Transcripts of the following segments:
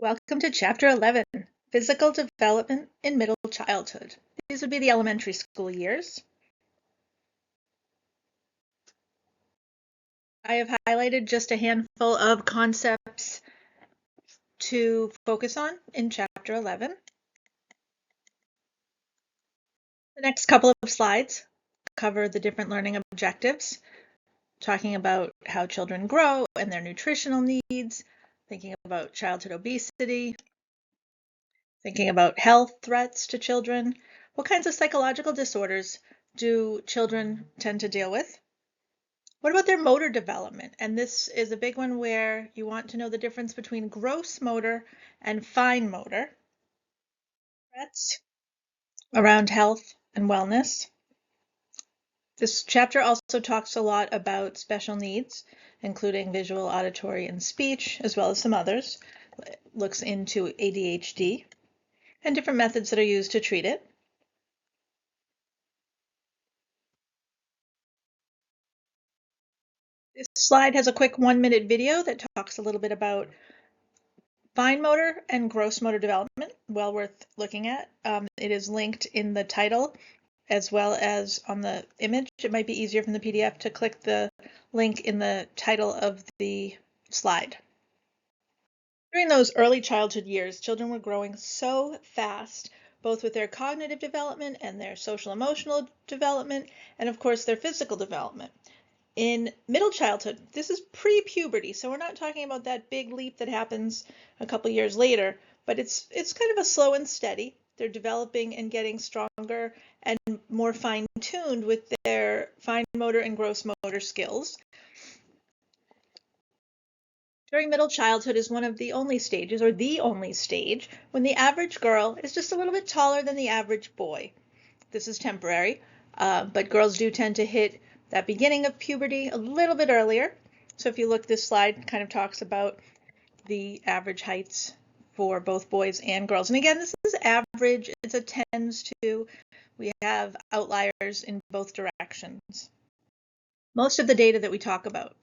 Welcome to Chapter 11, Physical Development in Middle Childhood. These would be the elementary school years. I have highlighted just a handful of concepts to focus on in Chapter 11. The next couple of slides cover the different learning objectives, talking about how children grow and their nutritional needs, thinking about childhood obesity, thinking about health threats to children. What kinds of psychological disorders do children tend to deal with? What about their motor development? And this is a big one where you want to know the difference between gross motor and fine motor. Threats around health and wellness. This chapter also talks a lot about special needs, including visual, auditory, and speech, as well as some others. It looks into ADHD and different methods that are used to treat it. This slide has a quick 1-minute video that talks a little bit about fine motor and gross motor development, well worth looking at. It is linked in the title as well as on the image. It might be easier from the PDF to click the link in the title of the slide. During those early childhood years, children were growing so fast, both with their cognitive development and their social emotional development, and of course their physical development. In middle childhood, this is pre-puberty, so we're not talking about that big leap that happens a couple years later, but it's kind of a slow and steady. They're developing and getting stronger and more fine-tuned with their fine motor and gross motor skills. During middle childhood is one of the only stages, or the only stage, when the average girl is just a little bit taller than the average boy. This is temporary, but girls do tend to hit that beginning of puberty a little bit earlier. So if you look, this slide kind of talks about the average heights for both boys and girls. And again, this is average. It's a tends to. We have outliers in both directions. Most of the data that we talk about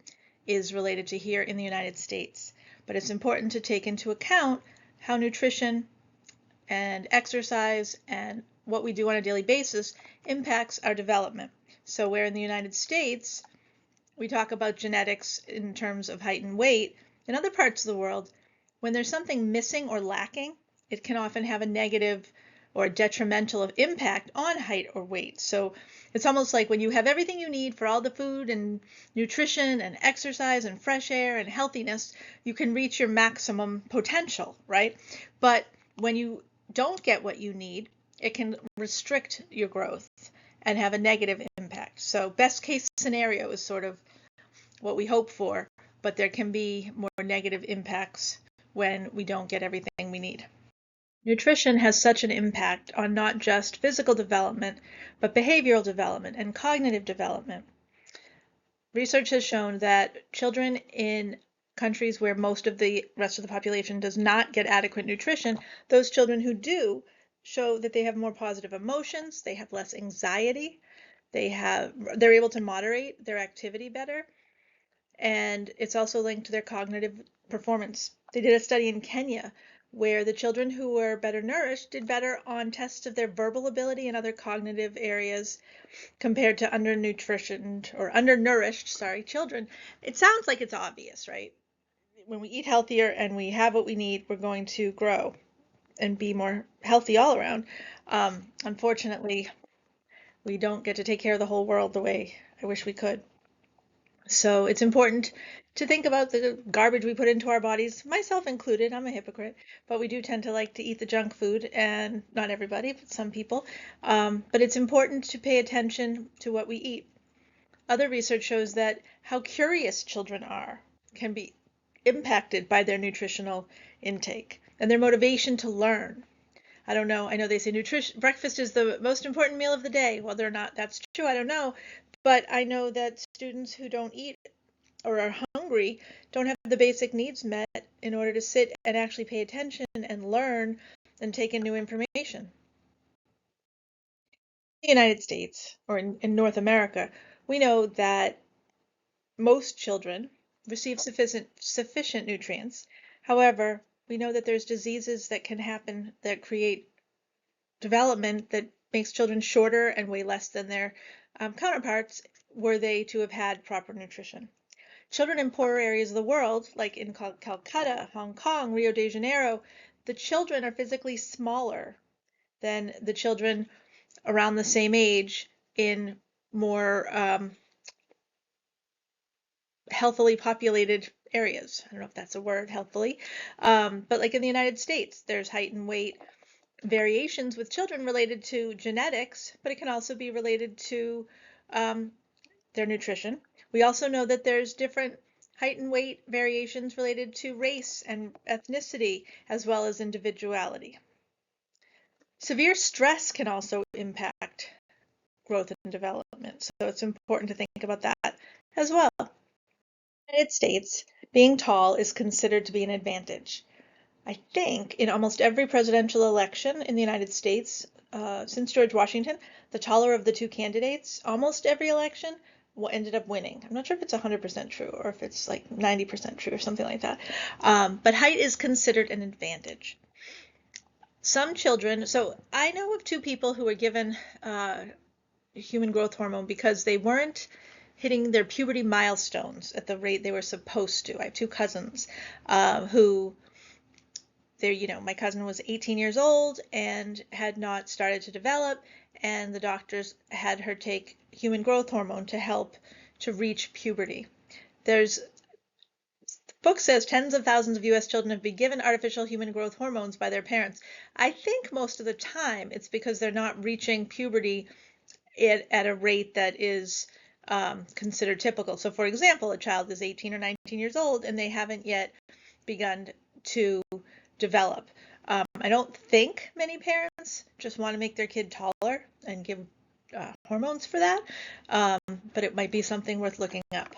is related to here in the United States, but it's important to take into account how nutrition and exercise and what we do on a daily basis impacts our development. So where in the United States we talk about genetics in terms of height and weight, in other parts of the world, when there's something missing or lacking, it can often have a negative or detrimental impact on height or weight. So it's almost like when you have everything you need for all the food and nutrition and exercise and fresh air and healthiness, you can reach your maximum potential, right? But when you don't get what you need, it can restrict your growth and have a negative impact. So best case scenario is sort of what we hope for, but there can be more negative impacts when we don't get everything we need. Nutrition has such an impact on not just physical development, but behavioral development and cognitive development. Research has shown that children in countries where most of the rest of the population does not get adequate nutrition, those children who do show that they have more positive emotions, they have less anxiety, they're able to moderate their activity better, and it's also linked to their cognitive performance. They did a study in Kenya where the children who were better nourished did better on tests of their verbal ability and other cognitive areas compared to undernourished children. It sounds like it's obvious, right? When we eat healthier and we have what we need, we're going to grow and be more healthy all around. Unfortunately, we don't get to take care of the whole world the way I wish we could. So it's important to think about the garbage we put into our bodies, myself included. I'm a hypocrite, but we do tend to like to eat the junk food, and not everybody, but some people. But it's important to pay attention to what we eat. Other research shows that how curious children are can be impacted by their nutritional intake and their motivation to learn. I don't know. I know they say breakfast is the most important meal of the day. Whether or not that's true, I don't know. But I know that students who don't eat or are hungry don't have the basic needs met in order to sit and actually pay attention and learn and take in new information. In the United States, or in North America, we know that most children receive sufficient nutrients. However, We know that there's diseases that can happen that create development that makes children shorter and weigh less than their counterparts were they to have had proper nutrition. Children in poorer areas of the world, like in Calcutta, Hong Kong, Rio de Janeiro, the children are physically smaller than the children around the same age in more healthily populated areas. I don't know if that's a word, healthily, but like in the United States, there's height and weight variations with children related to genetics, but it can also be related to their nutrition. We also know that there's different height and weight variations related to race and ethnicity, as well as individuality. Severe stress can also impact growth and development, so it's important to think about that as well. In the United States, being tall is considered to be an advantage. I think in almost every presidential election in the United States, since George Washington, the taller of the two candidates, almost every election, ended up winning. I'm not sure if it's 100% true or if it's like 90% true or something like that. But height is considered an advantage. Some children, so I know of two people who were given human growth hormone because they weren't hitting their puberty milestones at the rate they were supposed to. I have two cousins who my cousin was 18 years old and had not started to develop, and the doctors had her take human growth hormone to help to reach puberty. The book says tens of thousands of U.S. children have been given artificial human growth hormones by their parents. I think most of the time it's because they're not reaching puberty at a rate that is considered typical. So for example, a child is 18 or 19 years old and they haven't yet begun to develop. I don't think many parents just want to make their kid taller and give hormones for that, but it might be something worth looking up.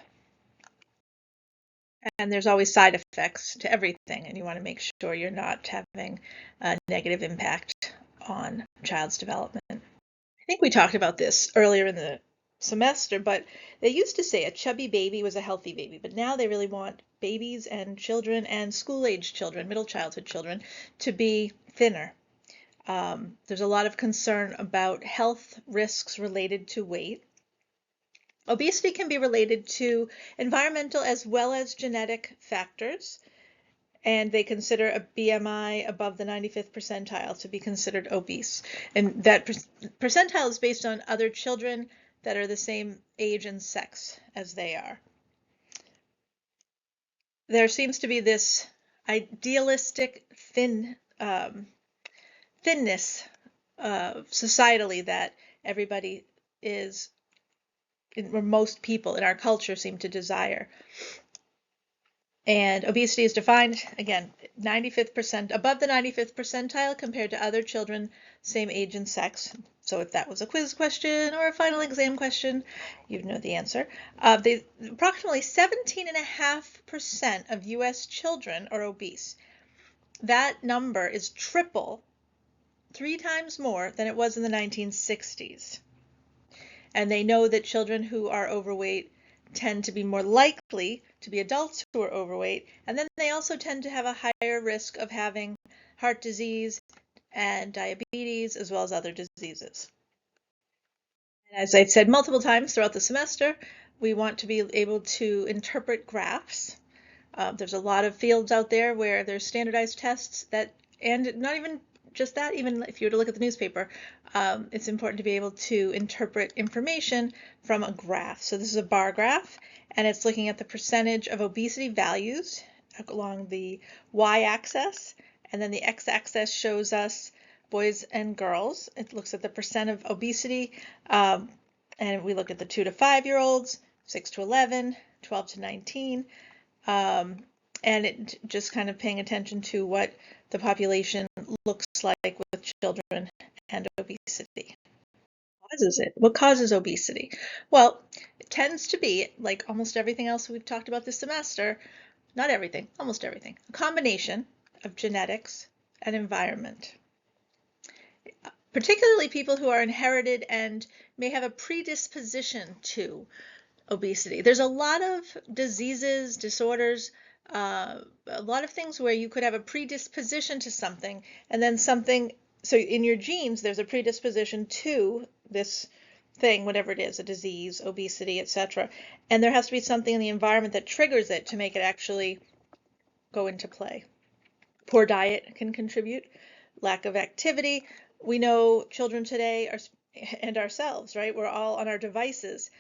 And there's always side effects to everything, and you want to make sure you're not having a negative impact on a child's development. I think we talked about this earlier in the semester, but they used to say a chubby baby was a healthy baby, but now they really want babies and children and school-age children, middle childhood children, to be thinner. There's a lot of concern about health risks related to weight. Obesity can be related to environmental as well as genetic factors, and they consider a BMI above the 95th percentile to be considered obese. And that percentile is based on other children that are the same age and sex as they are. There seems to be this idealistic thinness societally that everybody is, or most people in our culture seem to desire. And obesity is defined, again, 95th above the 95th percentile compared to other children, same age and sex. So if that was a quiz question or a final exam question, you'd know the answer. Approximately 17.5% of U.S. children are obese. That number is triple, 3 times more than it was in the 1960s. And they know that children who are overweight tend to be more likely to be adults who are overweight, and then they also tend to have a higher risk of having heart disease and diabetes, as well as other diseases. And as I've said multiple times throughout the semester, we want to be able to interpret graphs. There's a lot of fields out there where there's standardized tests that, and not even just that, even if you were to look at the newspaper, it's important to be able to interpret information from a graph. So this is a bar graph, and it's looking at the percentage of obesity values along the y-axis, and then the x-axis shows us boys and girls. It looks at the percent of obesity, and we look at the 2 to 5 year olds, 6 to 11, 12 to 19, and it just kind of paying attention to what the population looks like with children and obesity. What causes obesity? Well, it tends to be, like almost everything else we've talked about this semester, not everything, almost everything, a combination of genetics and environment. Particularly people who are inherited and may have a predisposition to obesity. There's a lot of diseases, disorders A lot of things where you could have a predisposition to something, and then something, so in your genes, there's a predisposition to this thing, whatever it is, a disease, obesity, etc. And there has to be something in the environment that triggers it to make it actually go into play. Poor diet can contribute, lack of activity. We know children today are, and ourselves, right? We're all on our devices.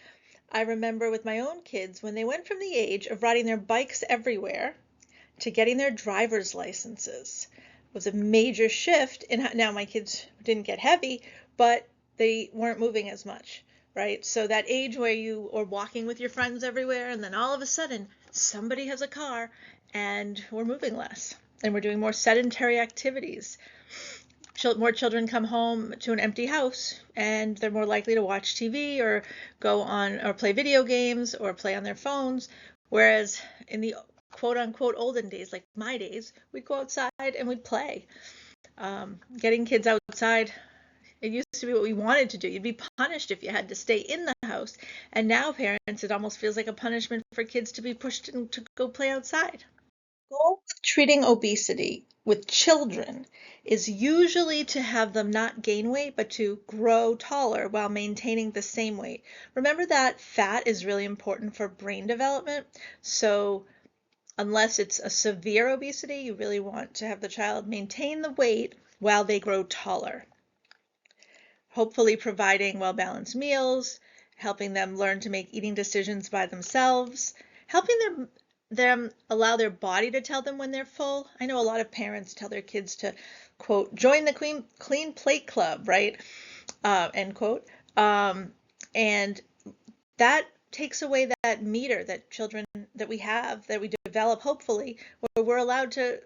I remember with my own kids when they went from the age of riding their bikes everywhere to getting their driver's licenses. It was a major shift in how, now my kids didn't get heavy, but they weren't moving as much, right? So that age where you are walking with your friends everywhere, and then all of a sudden somebody has a car and we're moving less and we're doing more sedentary activities. More children come home to an empty house and they're more likely to watch TV or go on or play video games or play on their phones. Whereas in the quote unquote olden days, like my days, we'd go outside and we'd play. Getting kids outside, it used to be what we wanted to do. You'd be punished if you had to stay in the house. And now, parents, it almost feels like a punishment for kids to be pushed to go play outside. The goal with treating obesity with children is usually to have them not gain weight, but to grow taller while maintaining the same weight. Remember that fat is really important for brain development. So unless it's a severe obesity, you really want to have the child maintain the weight while they grow taller. Hopefully providing well-balanced meals, helping them learn to make eating decisions by themselves, helping them allow their body to tell them when they're full. I know a lot of parents tell their kids to, quote, join the clean plate club, right? End quote. And that takes away that meter that children that we have, that we develop, hopefully, where we're allowed to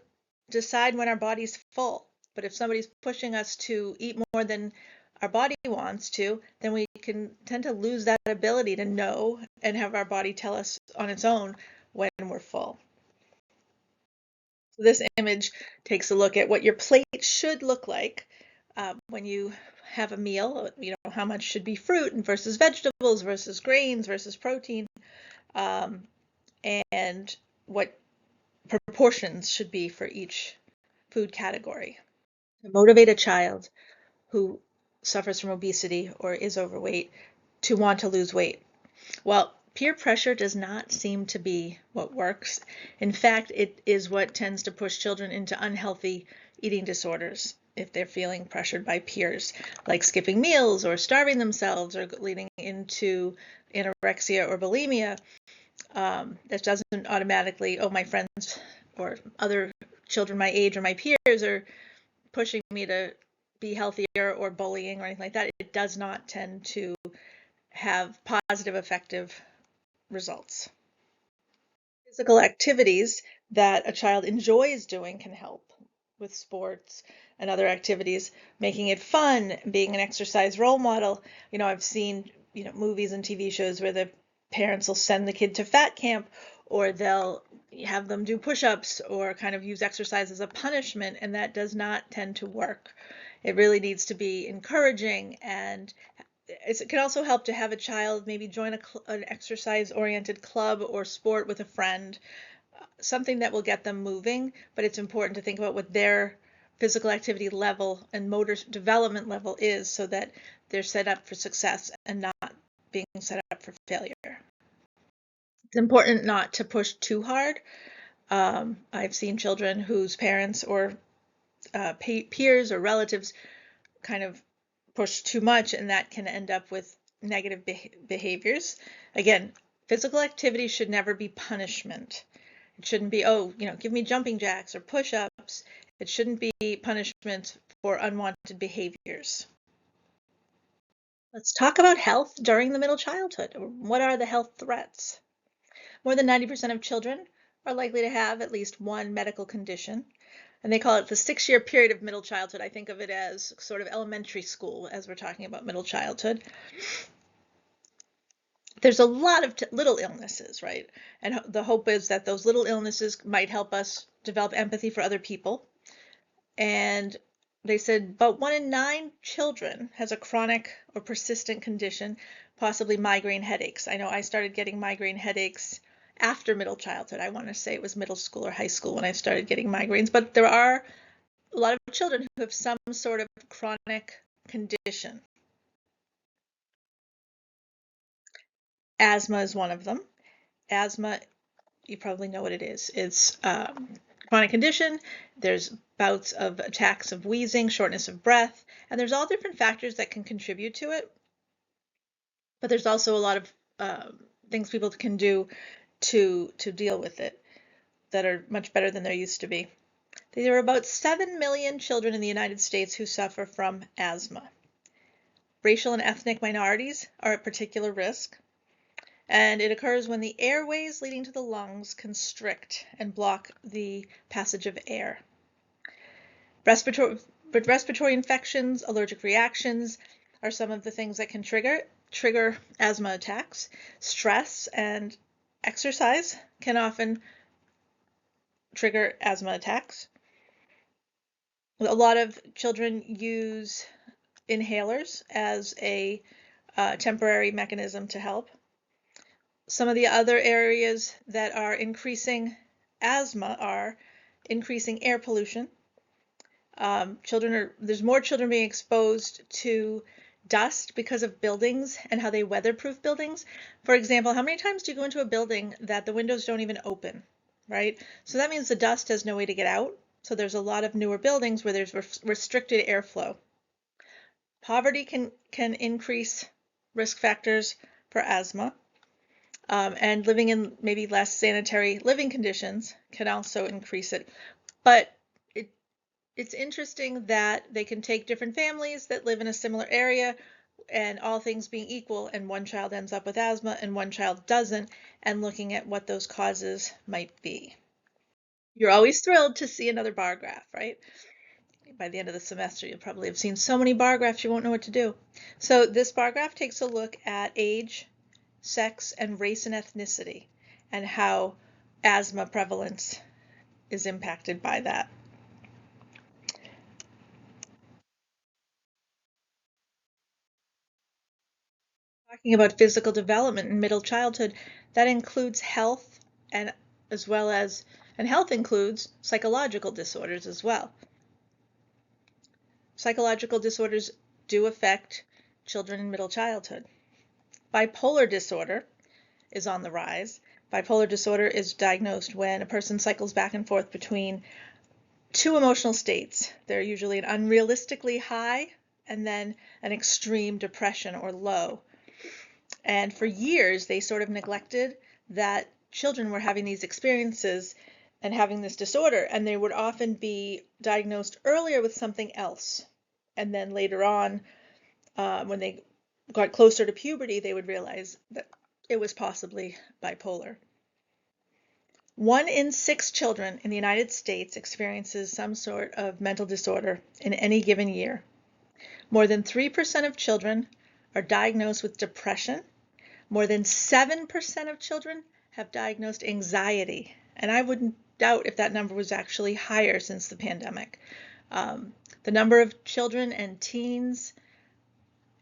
decide when our body's full. But if somebody's pushing us to eat more than our body wants to, then we can tend to lose that ability to know and have our body tell us on its own when we're full. So this image takes a look at what your plate should look like when you have a meal. You know, how much should be fruit versus vegetables versus grains versus protein, and what proportions should be for each food category. To motivate a child who suffers from obesity or is overweight to want to lose weight. Well, peer pressure does not seem to be what works. In fact, it is what tends to push children into unhealthy eating disorders if they're feeling pressured by peers, like skipping meals or starving themselves or leading into anorexia or bulimia. That doesn't automatically, oh, my friends or other children my age or my peers are pushing me to be healthier or bullying or anything like that. It does not tend to have positive, effective results. Physical activities that a child enjoys doing can help with sports and other activities, making it fun, being an exercise role model. You know, I've seen, movies and TV shows where the parents will send the kid to fat camp, or they'll have them do push-ups or kind of use exercise as a punishment, and that does not tend to work. It really needs to be encouraging, and it can also help to have a child maybe join an exercise-oriented club or sport with a friend, something that will get them moving, but it's important to think about what their physical activity level and motor development level is so that they're set up for success and not being set up for failure. It's important not to push too hard. I've seen children whose parents or peers or relatives kind of push too much, and that can end up with negative behaviors. Again, physical activity should never be punishment. It shouldn't be, oh, give me jumping jacks or push-ups. It shouldn't be punishment for unwanted behaviors. Let's talk about health during the middle childhood. What are the health threats? More than 90% of children are likely to have at least one medical condition. And they call it the 6-year period of middle childhood. I think of it as sort of elementary school as we're talking about middle childhood. There's a lot of little illnesses, right? And the hope is that those little illnesses might help us develop empathy for other people. And they said about 1 in 9 children has a chronic or persistent condition, possibly migraine headaches. I know I started getting migraine headaches after middle childhood. I want to say it was middle school or high school when I started getting migraines, but there are a lot of children who have some sort of chronic condition. Asthma is one of them. Asthma, you probably know what it is. It's chronic condition. There's bouts of attacks of wheezing, shortness of breath, and there's all different factors that can contribute to it. But there's also a lot of things people can do to deal with it that are much better than there used to be. There are about 7 million children in the United States who suffer from asthma. Racial and ethnic minorities are at particular risk, and it occurs when the airways leading to the lungs constrict and block the passage of air. Respiratory infections, allergic reactions are some of the things that can trigger asthma attacks. Stress and exercise can often trigger asthma attacks. A lot of children use inhalers as a temporary mechanism to help. Some of the other areas that are increasing asthma are increasing air pollution. There's more children being exposed to dust because of buildings and how they weatherproof buildings. For example, how many times do you go into a building that the windows don't even open, right? So that means the dust has no way to get out. So there's a lot of newer buildings where there's restricted airflow. Poverty can increase risk factors for asthma, and living in maybe less sanitary living conditions can also increase it. But it's interesting that they can take different families that live in a similar area, and all things being equal, and one child ends up with asthma and one child doesn't, and looking at what those causes might be. You're always thrilled to see another bar graph, right? By the end of the semester, you'll probably have seen so many bar graphs you won't know what to do. So this bar graph takes a look at age, sex, and race and ethnicity, and how asthma prevalence is impacted by that. Talking about physical development in middle childhood, that includes health, and health includes psychological disorders as well. Psychological disorders do affect children in middle childhood. Bipolar disorder is on the rise. Bipolar disorder is diagnosed when a person cycles back and forth between two emotional states. They're usually an unrealistically high and then an extreme depression or low. And for years, they sort of neglected that children were having these experiences and having this disorder, and they would often be diagnosed earlier with something else. And then later on, when they got closer to puberty, they would realize that it was possibly bipolar. 1 in 6 children in the United States experiences some sort of mental disorder in any given year. More than 3% of children are diagnosed with depression. More than 7% of children have diagnosed anxiety, and I wouldn't doubt if that number was actually higher since the pandemic. The number of children and teens,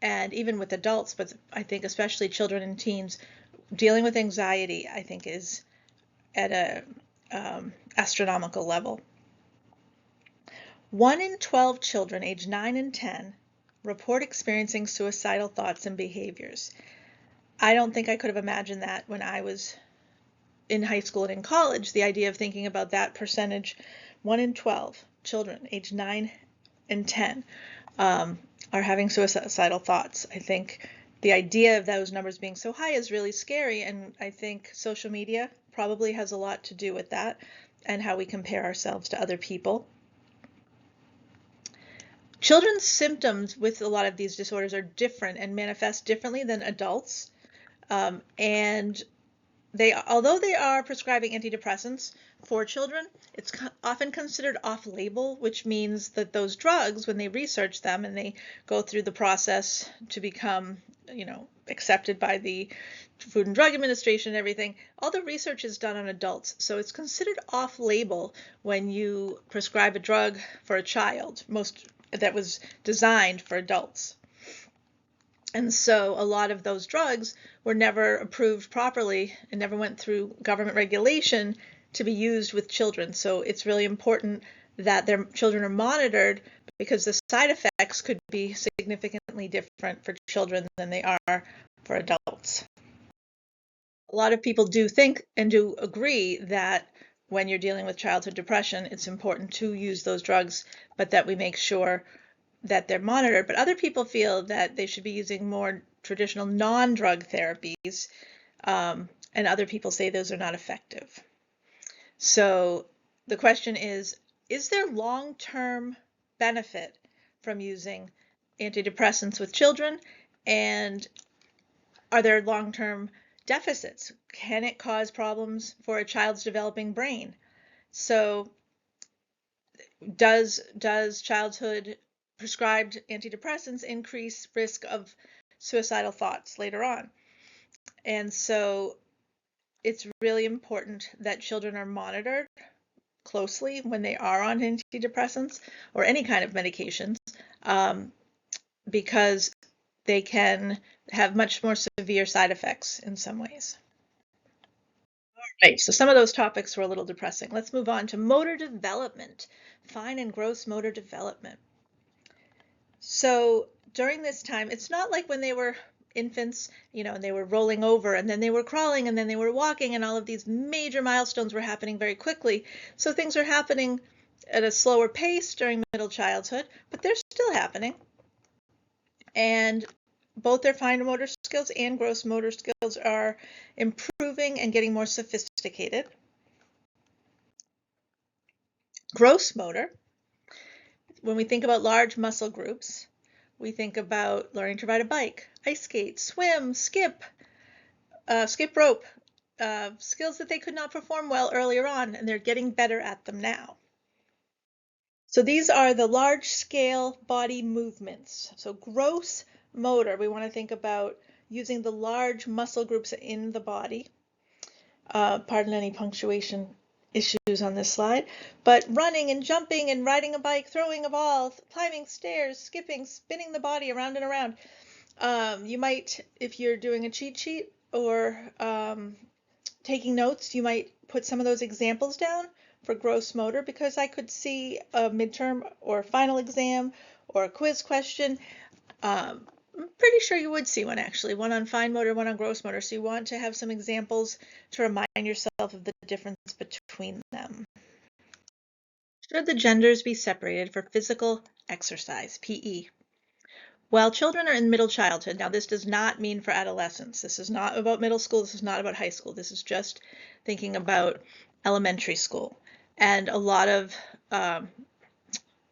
and even with adults, but I think especially children and teens, dealing with anxiety, I think is at a astronomical level. 1 in 12 children aged 9 and 10 report experiencing suicidal thoughts and behaviors. I don't think I could have imagined that when I was in high school and in college, the idea of thinking about that percentage. 1 in 12 children aged 9 and 10 are having suicidal thoughts. I think the idea of those numbers being so high is really scary, and I think social media probably has a lot to do with that and how we compare ourselves to other people. Children's symptoms with a lot of these disorders are different and manifest differently than adults. And although they are prescribing antidepressants for children, it's often considered off-label, which means that those drugs, when they research them and they go through the process to become, accepted by the Food and Drug Administration and everything, all the research is done on adults. So it's considered off-label when you prescribe a drug for a child, that was designed for adults. And so a lot of those drugs were never approved properly and never went through government regulation to be used with children. So it's really important that their children are monitored, because the side effects could be significantly different for children than they are for adults. A lot of people do think and do agree that when you're dealing with childhood depression, it's important to use those drugs, but that we make sure that they're monitored. But other people feel that they should be using more traditional non-drug therapies, and other people say those are not effective. So the question is there long-term benefit from using antidepressants with children? And are there long-term deficits? Can it cause problems for a child's developing brain? So does childhood prescribed antidepressants increase risk of suicidal thoughts later on? And so it's really important that children are monitored closely when they are on antidepressants or any kind of medications, because they can have much more severe side effects in some ways. All right, so some of those topics were a little depressing. Let's move on to motor development, fine and gross motor development. So during this time, it's not like when they were infants, and they were rolling over and then they were crawling and then they were walking, and all of these major milestones were happening very quickly. So things are happening at a slower pace during middle childhood, but they're still happening. And both their fine motor skills and gross motor skills are improving and getting more sophisticated. Gross motor, when we think about large muscle groups, we think about learning to ride a bike, ice skate, swim, skip rope, skills that they could not perform well earlier on, and they're getting better at them now. So these are the large-scale body movements. So gross motor, we want to think about using the large muscle groups in the body. Pardon any punctuation issues on this slide, but running and jumping and riding a bike, throwing a ball, climbing stairs, skipping, spinning the body around and around. You might, if you're doing a cheat sheet or taking notes, you might put some of those examples down for gross motor, because I could see a midterm or final exam or a quiz question. I'm pretty sure you would see one, actually, one on fine motor, one on gross motor. So you want to have some examples to remind yourself of the difference between them. Should the genders be separated for physical exercise, PE? While children are in middle childhood, now this does not mean for adolescents. This is not about middle school. This is not about high school. This is just thinking about elementary school. And a lot of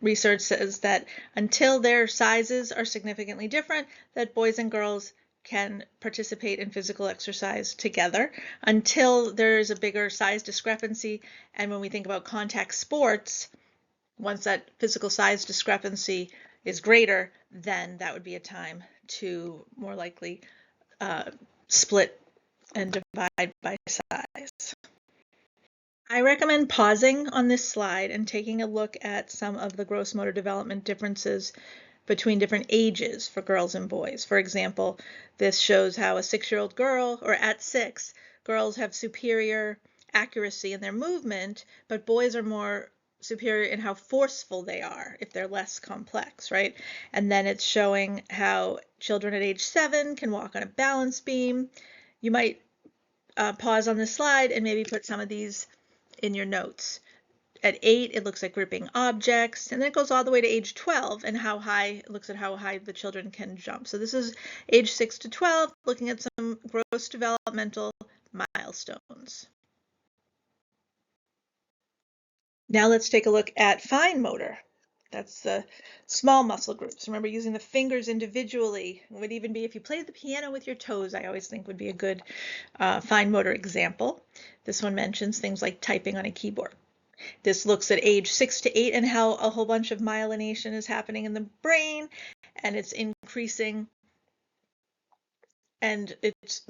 research says that until their sizes are significantly different, that boys and girls can participate in physical exercise together until there is a bigger size discrepancy. And when we think about contact sports, once that physical size discrepancy is greater, then that would be a time to more likely split and divide by size. I recommend pausing on this slide and taking a look at some of the gross motor development differences between different ages for girls and boys. For example, this shows how a 6-year-old girl, or at 6, girls have superior accuracy in their movement, but boys are more superior in how forceful they are if they're less complex, right? And then it's showing how children at age 7 can walk on a balance beam. You might pause on this slide and maybe put some of these in your notes. At 8, it looks like gripping objects, and then it goes all the way to age 12 and how high, it looks at how high the children can jump. So this is age 6 to 12, looking at some gross developmental milestones. Now let's take a look at fine motor. That's the small muscle groups. Remember, using the fingers individually. It would even be if you played the piano with your toes, I always think would be a good fine motor example. This one mentions things like typing on a keyboard. This looks at age 6 to 8 and how a whole bunch of myelination is happening in the brain, and it's increasing, and it's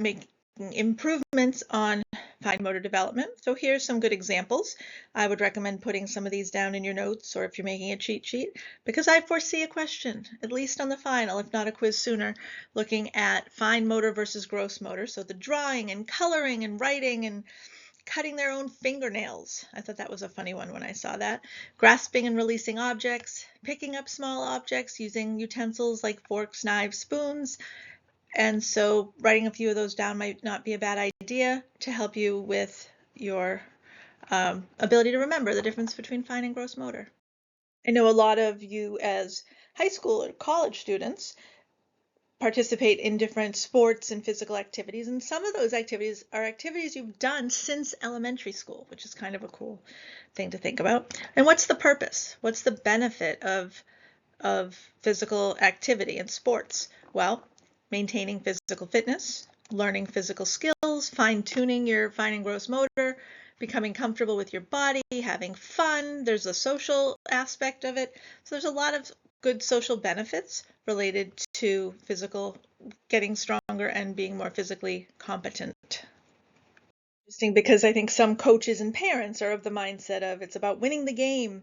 improvements on fine motor development. So here's some good examples. I would recommend putting some of these down in your notes, or if you're making a cheat sheet, because I foresee a question, at least on the final, if not a quiz sooner, looking at fine motor versus gross motor. So the drawing and coloring and writing and cutting their own fingernails. I thought that was a funny one when I saw that. Grasping and releasing objects, picking up small objects using utensils like forks, knives, spoons. And so writing a few of those down might not be a bad idea to help you with your ability to remember the difference between fine and gross motor. I know a lot of you as high school or college students participate in different sports and physical activities, and some of those activities are activities you've done since elementary school, which is kind of a cool thing to think about. And what's the purpose? What's the benefit of physical activity and sports? Well, maintaining physical fitness, learning physical skills, fine-tuning your fine and gross motor, becoming comfortable with your body, having fun. There's a social aspect of it. So there's a lot of good social benefits related to physical, getting stronger and being more physically competent. Interesting, because I think some coaches and parents are of the mindset of it's about winning the game,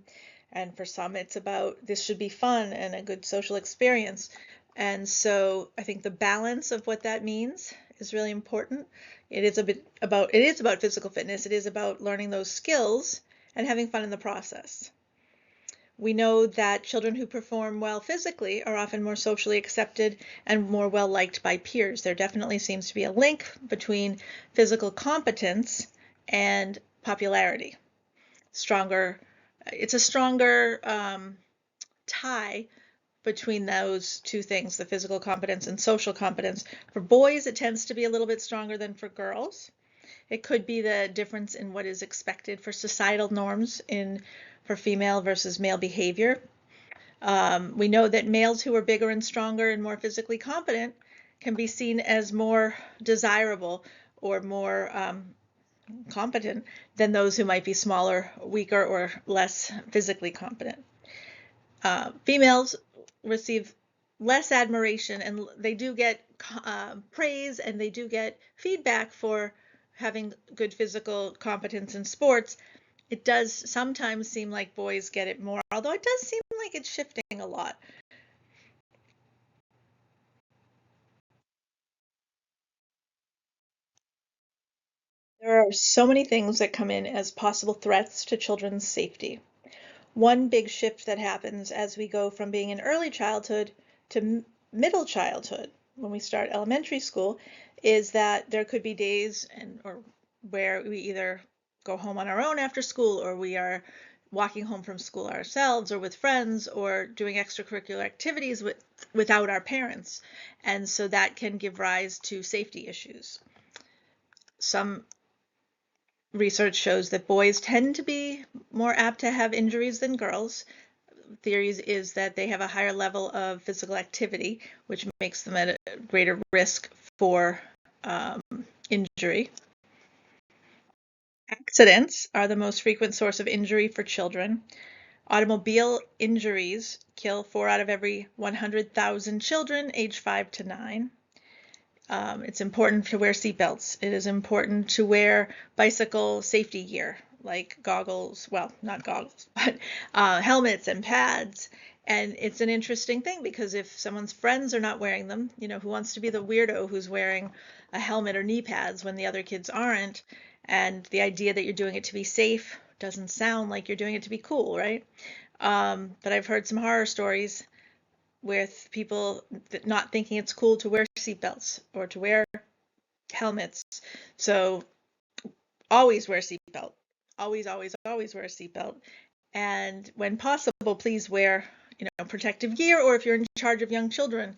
and for some it's about this should be fun and a good social experience. And so I think the balance of what that means is really important. It is about physical fitness. It is about learning those skills and having fun in the process. We know that children who perform well physically are often more socially accepted and more well liked by peers. There definitely seems to be a link between physical competence and popularity. It's a stronger tie between those two things, the physical competence and social competence. For boys, it tends to be a little bit stronger than for girls. It could be the difference in what is expected for societal norms for female versus male behavior. We know that males who are bigger and stronger and more physically competent can be seen as more desirable or more competent than those who might be smaller, weaker, or less physically competent. Females receive less admiration, and they do get praise, and they do get feedback for having good physical competence in sports. It does sometimes seem like boys get it more, although it does seem like it's shifting a lot. There are so many things that come in as possible threats to children's safety. One big shift that happens as we go from being in early childhood to middle childhood, when we start elementary school, is that there could be days or where we either go home on our own after school, or we are walking home from school ourselves or with friends, or doing extracurricular activities without our parents. And so that can give rise to safety issues. Some research shows that boys tend to be more apt to have injuries than girls. Theories is that they have a higher level of physical activity, which makes them at a greater risk for injury. Accidents are the most frequent source of injury for children. Automobile injuries kill 4 out of every 100,000 children aged 5 to 9. It's important to wear seatbelts. It is important to wear bicycle safety gear, like goggles, well, not goggles, but helmets and pads. And it's an interesting thing because if someone's friends are not wearing them, who wants to be the weirdo who's wearing a helmet or knee pads when the other kids aren't? And the idea that you're doing it to be safe doesn't sound like you're doing it to be cool, right? But I've heard some horror stories with people not thinking it's cool to wear seatbelts or to wear helmets. So always wear a seatbelt. Always, always, always wear a seatbelt. And when possible, please wear, protective gear, or if you're in charge of young children,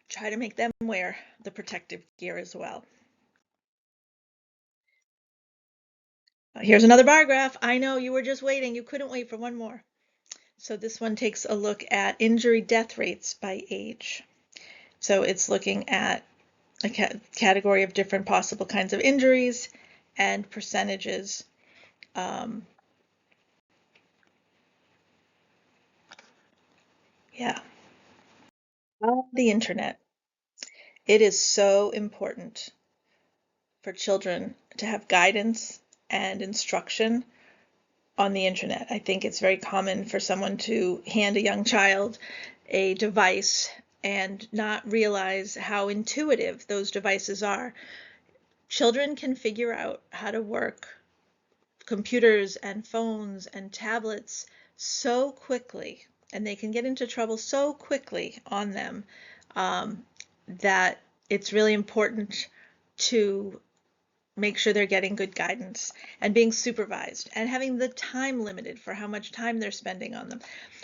try to make them wear the protective gear as well. Here's another bar graph. I know you were just waiting. You couldn't wait for one more. So this one takes a look at injury death rates by age. So it's looking at a category of different possible kinds of injuries and percentages. Yeah. The internet. It is so important for children to have guidance and instruction on the internet. I think it's very common for someone to hand a young child a device and not realize how intuitive those devices are. Children can figure out how to work computers and phones and tablets so quickly, and they can get into trouble so quickly on them, that it's really important to make sure they're getting good guidance and being supervised and having the time limited for how much time they're spending on them.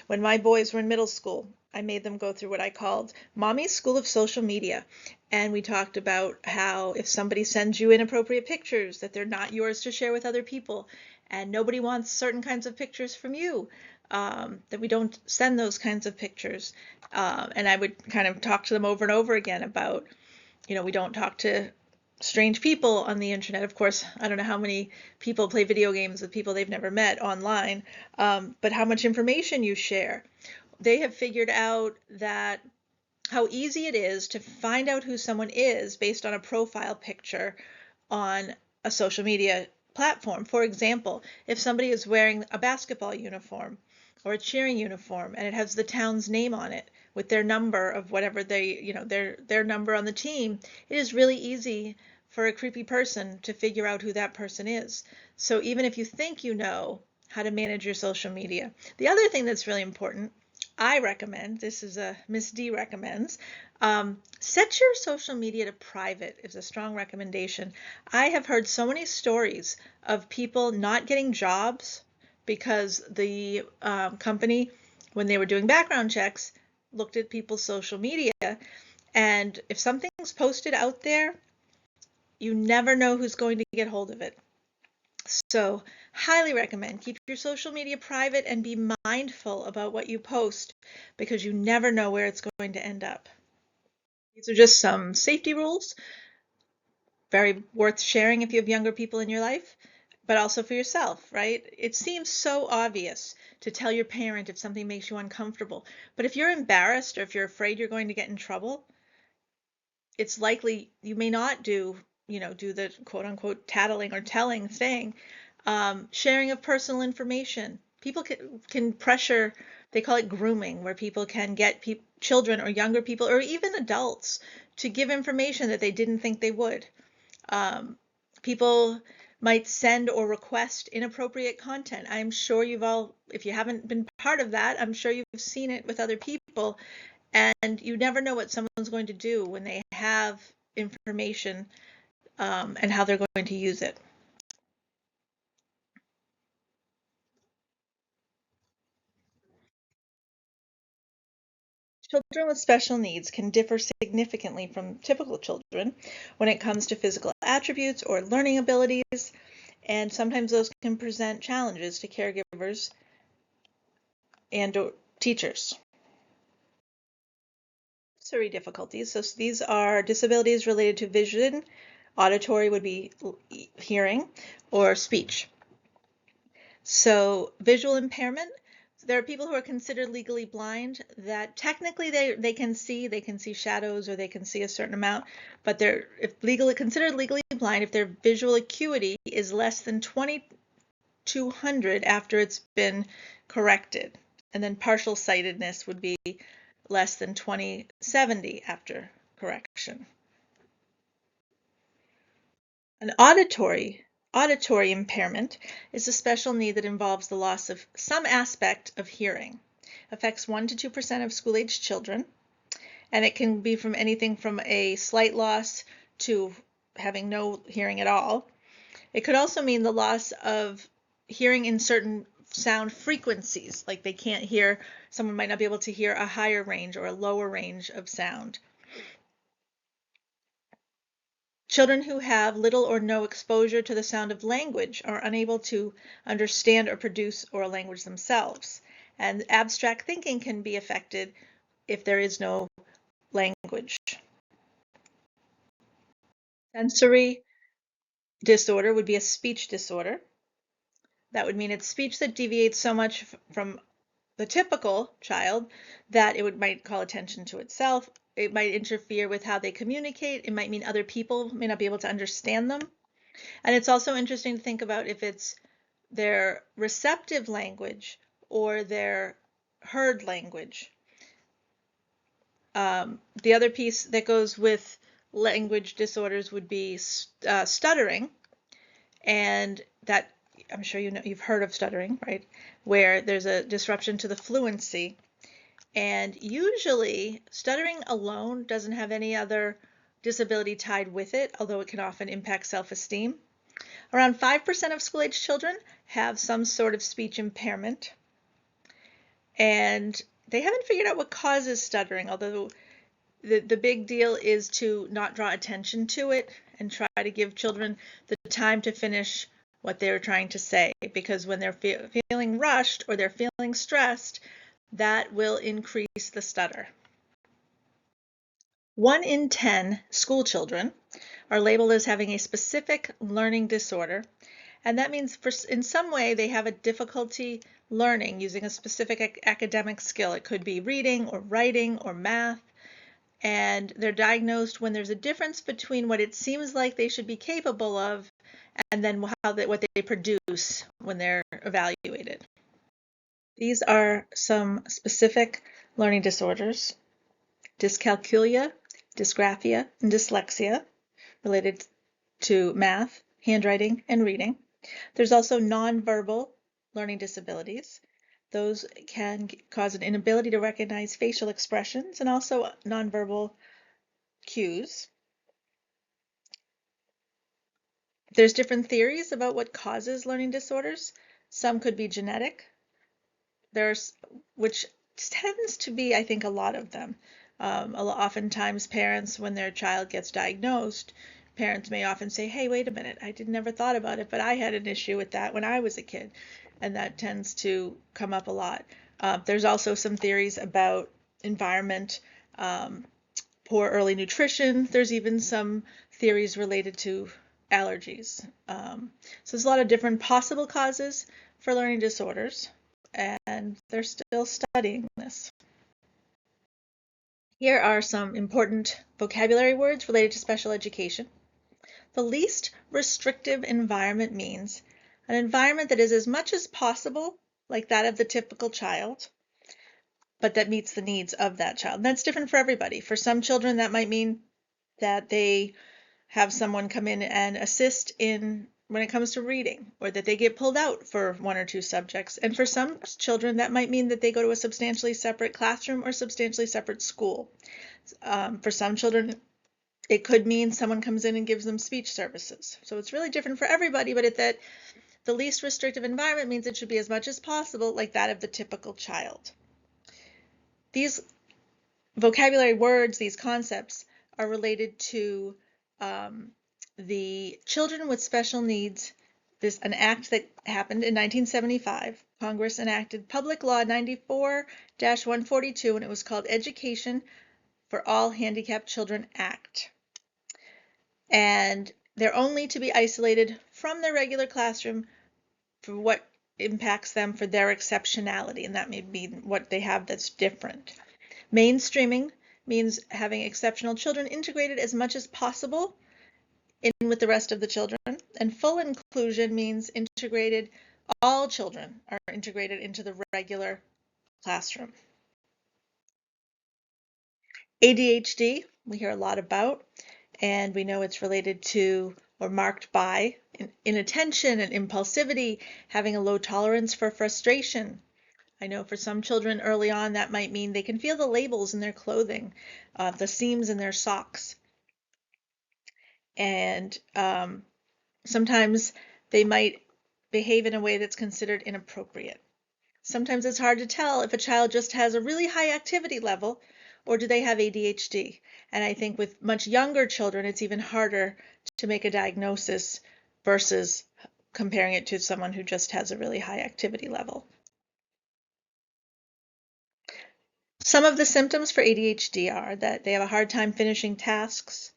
When my boys were in middle school, I made them go through what I called Mommy's School of Social Media. And we talked about how if somebody sends you inappropriate pictures, that they're not yours to share with other people. And nobody wants certain kinds of pictures from you, that we don't send those kinds of pictures. And I would kind of talk to them over and over again about, we don't talk to strange people on the internet. Of course, I don't know how many people play video games with people they've never met online, but how much information you share. They have figured out that how easy it is to find out who someone is based on a profile picture on a social media platform. For example, if somebody is wearing a basketball uniform or a cheering uniform and it has the town's name on it with their number of whatever their number on the team, it is really easy for a creepy person to figure out who that person is. So even if you think you know how to manage your social media. The other thing that's really important, I recommend, this is a Miss D recommends, set your social media to private is a strong recommendation. I have heard so many stories of people not getting jobs because the company, when they were doing background checks, looked at people's social media, and if something's posted out there, you never know who's going to get hold of it. So highly recommend keep your social media private and be mindful about what you post, because you never know where it's going to end up. These are just some safety rules, very worth sharing if you have younger people in your life, but also for yourself, right? It seems so obvious to tell your parent if something makes you uncomfortable, but if you're embarrassed or if you're afraid you're going to get in trouble, it's likely you may not do the quote unquote tattling or telling thing. Sharing of personal information. People can pressure, they call it grooming, where people can get children or younger people or even adults to give information that they didn't think they would. People might send or request inappropriate content. I'm sure if you haven't been part of that, I'm sure you've seen it with other people. And you never know what someone's going to do when they have information, and how they're going to use it. Children with special needs can differ significantly from typical children when it comes to physical attributes or learning abilities, and sometimes those can present challenges to caregivers and teachers. Sensory difficulties, so these are disabilities related to vision, auditory would be hearing, or speech. So visual impairment, there are people who are considered legally blind that technically they can see shadows or they can see a certain amount, but they're considered legally blind if their visual acuity is less than 2200 after it's been corrected. And then partial sightedness would be less than 2070 after correction. An auditory impairment is a special need that involves the loss of some aspect of hearing. Affects 1 to 2% of school-aged children, and it can be from anything from a slight loss to having no hearing at all. It could also mean the loss of hearing in certain sound frequencies, like someone might not be able to hear a higher range or a lower range of sound. Children who have little or no exposure to the sound of language are unable to understand or produce oral language themselves. And abstract thinking can be affected if there is no language. Sensory disorder would be a speech disorder. That would mean it's speech that deviates so much from the typical child that it might call attention to itself, it might interfere with how they communicate. It might mean other people may not be able to understand them. And it's also interesting to think about if it's their receptive language or their heard language. The other piece that goes with language disorders would be stuttering, and that I'm sure you've heard of stuttering, right? Where there's a disruption to the fluency. And usually stuttering alone doesn't have any other disability tied with it, although it can often impact self-esteem. Around 5% of school-age children have some sort of speech impairment. And they haven't figured out what causes stuttering, although the big deal is to not draw attention to it and try to give children the time to finish what they're trying to say, because when they're feeling rushed or they're feeling stressed, that will increase the stutter. 1 in 10 school children are labeled as having a specific learning disorder, and that means in some way they have a difficulty learning using a specific academic skill. It could be reading or writing or math, and they're diagnosed when there's a difference between what it seems like they should be capable of and then what they produce when they're evaluated. These are some specific learning disorders: dyscalculia, dysgraphia, and dyslexia, related to math, handwriting, and reading. There's also nonverbal learning disabilities. Those can cause an inability to recognize facial expressions and also nonverbal cues. There's different theories about what causes learning disorders. Some could be genetic, which tends to be, I think, a lot of them. Oftentimes parents, when their child gets diagnosed, parents may often say, hey, wait a minute, I never thought about it, but I had an issue with that when I was a kid. And that tends to come up a lot. There's also some theories about environment, poor early nutrition. There's even some theories related to allergies. So there's a lot of different possible causes for learning disorders, and they're still studying this. Here are some important vocabulary words related to special education. The least restrictive environment means an environment that is as much as possible like that of the typical child, but that meets the needs of that child. And that's different for everybody. For some children, that might mean that they have someone come in and assist when it comes to reading, or that they get pulled out for 1 or 2 subjects. And for some children, that might mean that they go to a substantially separate classroom or substantially separate school. For some children, it could mean someone comes in and gives them speech services. So it's really different for everybody, but that the least restrictive environment means it should be as much as possible like that of the typical child. These vocabulary words, these concepts, are related to the Children with Special Needs, an act that happened in 1975. Congress enacted Public Law 94-142, and it was called Education for All Handicapped Children Act. And they're only to be isolated from their regular classroom for what impacts them for their exceptionality, and that may be what they have that's different. Mainstreaming means having exceptional children integrated as much as possible in with the rest of the children, and full inclusion means all children are integrated into the regular classroom. ADHD, we hear a lot about, and we know it's related to or marked by inattention and impulsivity, having a low tolerance for frustration. I know for some children early on that might mean they can feel the labels in their clothing, the seams in their socks. And sometimes they might behave in a way that's considered inappropriate. Sometimes it's hard to tell if a child just has a really high activity level or do they have ADHD. And I think with much younger children, it's even harder to make a diagnosis versus comparing it to someone who just has a really high activity level. Some of the symptoms for ADHD are that they have a hard time finishing tasks.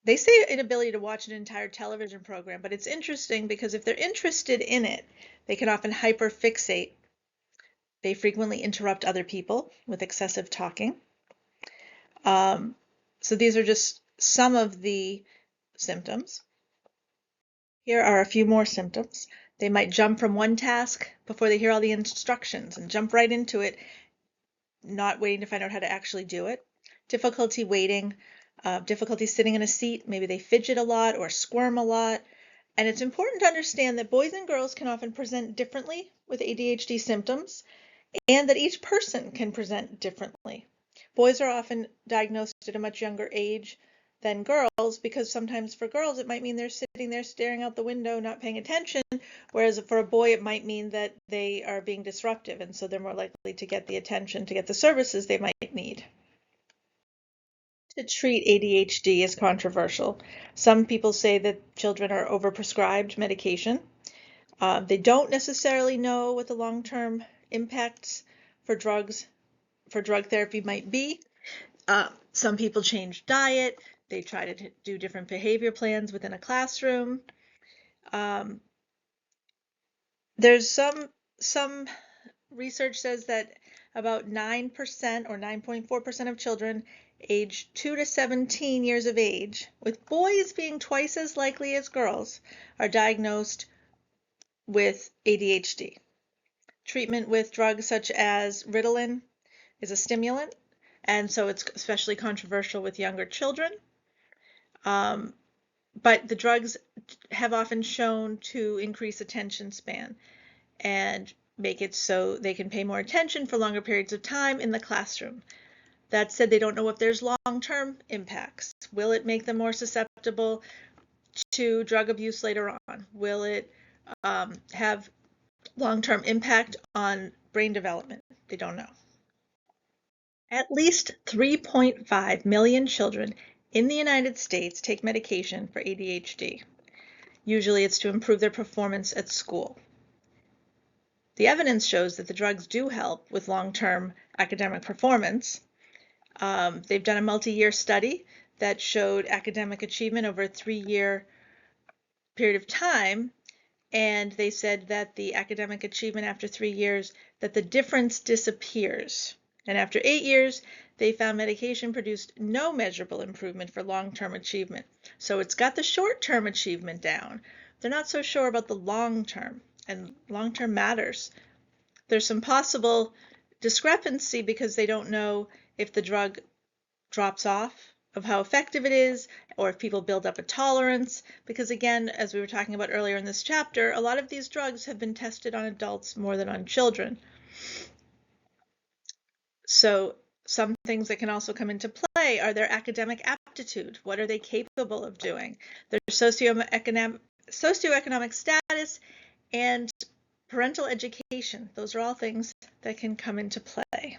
They say inability to watch an entire television program, but it's interesting because if they're interested in it, they can often hyperfixate. They frequently interrupt other people with excessive talking. So these are just some of the symptoms. Here are a few more symptoms. They might jump from one task before they hear all the instructions and jump right into it, not waiting to find out how to actually do it. Difficulty waiting, difficulty sitting in a seat, maybe they fidget a lot or squirm a lot. And it's important to understand that boys and girls can often present differently with ADHD symptoms, and that each person can present differently. Boys are often diagnosed at a much younger age than girls, because sometimes for girls it might mean they're sitting there staring out the window not paying attention, whereas for a boy it might mean that they are being disruptive, and so they're more likely to get the attention, to get the services they might need. To treat ADHD is controversial. Some people say that children are overprescribed medication. They don't necessarily know what the long-term impacts for drug therapy might be. Some people change diet. They try to do different behavior plans within a classroom. There's some research says that about 9% or 9.4% of children aged 2 to 17 years of age, with boys being twice as likely as girls, are diagnosed with ADHD. Treatment with drugs such as Ritalin is a stimulant, and so it's especially controversial with younger children. But the drugs have often shown to increase attention span and make it so they can pay more attention for longer periods of time in the classroom. That said, they don't know if there's long-term impacts. Will it make them more susceptible to drug abuse later on? Will it have long-term impact on brain development? They don't know. At least 3.5 million children in the United States take medication for ADHD. Usually it's to improve their performance at school. The evidence shows that the drugs do help with long-term academic performance. They've done a multi-year study that showed academic achievement over a 3-year period of time, and they said that the academic achievement after 3 years, that the difference disappears. And after 8 years, they found medication produced no measurable improvement for long-term achievement. So it's got the short-term achievement down. They're not so sure about the long-term, and long-term matters. There's some possible discrepancy because they don't know if the drug drops off, of how effective it is, or if people build up a tolerance, because again, as we were talking about earlier in this chapter, a lot of these drugs have been tested on adults more than on children. So some things that can also come into play are their academic aptitude. What are they capable of doing? Their socioeconomic status and parental education. Those are all things that can come into play.